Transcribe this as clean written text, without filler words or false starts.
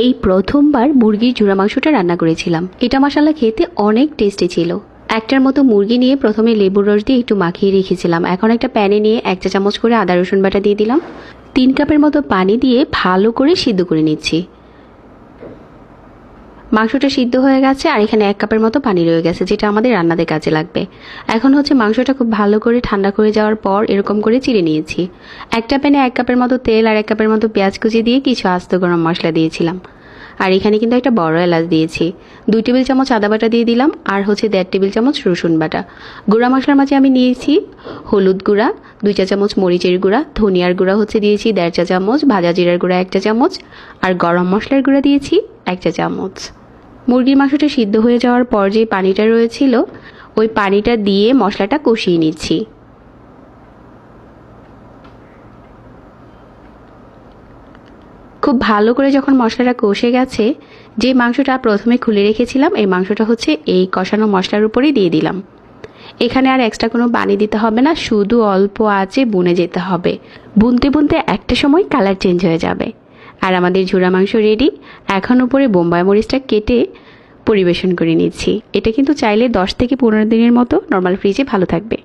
এই প্রথমবার মুরগির জোড়া মাংসটা রান্না করেছিলাম। এটা মাশাআল্লাহ খেতে অনেক টেস্টি ছিল। একটার মতো মুরগি নিয়ে প্রথমে লেবুর রস দিয়ে একটু মাখিয়ে রেখেছিলাম। এখন একটা প্যানে নিয়ে 1 চা চামচ করে আদা রসুন বাটা দিয়ে দিলাম। 3 কাপের মতো পানি দিয়ে ভালো করে সিদ্ধ করে নিচ্ছি। মাংসটা সিদ্ধ হয়ে গেছে আর এখানে 1 কাপের মতো পানি রয়ে গেছে, যেটা আমাদের রান্নাতে কাজে লাগবে। এখন মাংসটা খুব ভালো করে ঠান্ডা করে যাওয়ার পর এরকম করে চিড়ে নিয়েছি। একটা প্যানে 1 কাপের মতো তেল আর 1 কাপের মতো পেঁয়াজ কুচি দিয়ে কিছু আস্ত গরম মশলা দিয়েছিলাম। আর এখানে কিন্তু একটা বড় এলাচ দিয়েছি। 2 টেবিল চামচ আদা বাটা দিয়ে দিলাম আর 1.5 টেবিল চামচ রসুন বাটা। গুঁড়া মশলার মাঝে আমি নিয়েছি হলুদ গুঁড়া 2 চা চামচ, মরিচের গুঁড়া, ধনিয়ার গুঁড়া দিয়েছি 1.5 চা চামচ, ভাজা জিরার গুঁড়া 1 চা চামচ আর গরম মশলার গুঁড়া দিয়েছি 1 চা চামচ। মুরগির মাংসটা সিদ্ধ হয়ে যাওয়ার পর যে পানিটা রয়েছিল ওই পানিটা দিয়ে মশলাটা কষিয়ে নিচ্ছি। খুব ভালো করে যখন মশলাটা কষে গেছে, যে মাংসটা প্রথমে খুলে রেখেছিলাম এই মাংসটা এই কষানো মশলার উপরেই দিয়ে দিলাম। এখানে আর এক্সট্রা কোনো পানি দিতে হবে না, শুধু অল্প আঁচে ভুনে যেতে হবে। ভুনতে ভুনতে একটা সময় কালার চেঞ্জ হয়ে যাবে আর আমাদের ঝুরা মাংস রেডি। এখন উপরে বোম্বাই মরিচটা কেটে পরিবেশন করে নিচ্ছি। এটা কিন্তু চাইলে 10 থেকে 15 দিনের মতো নর্মাল ফ্রিজে ভালো থাকবে।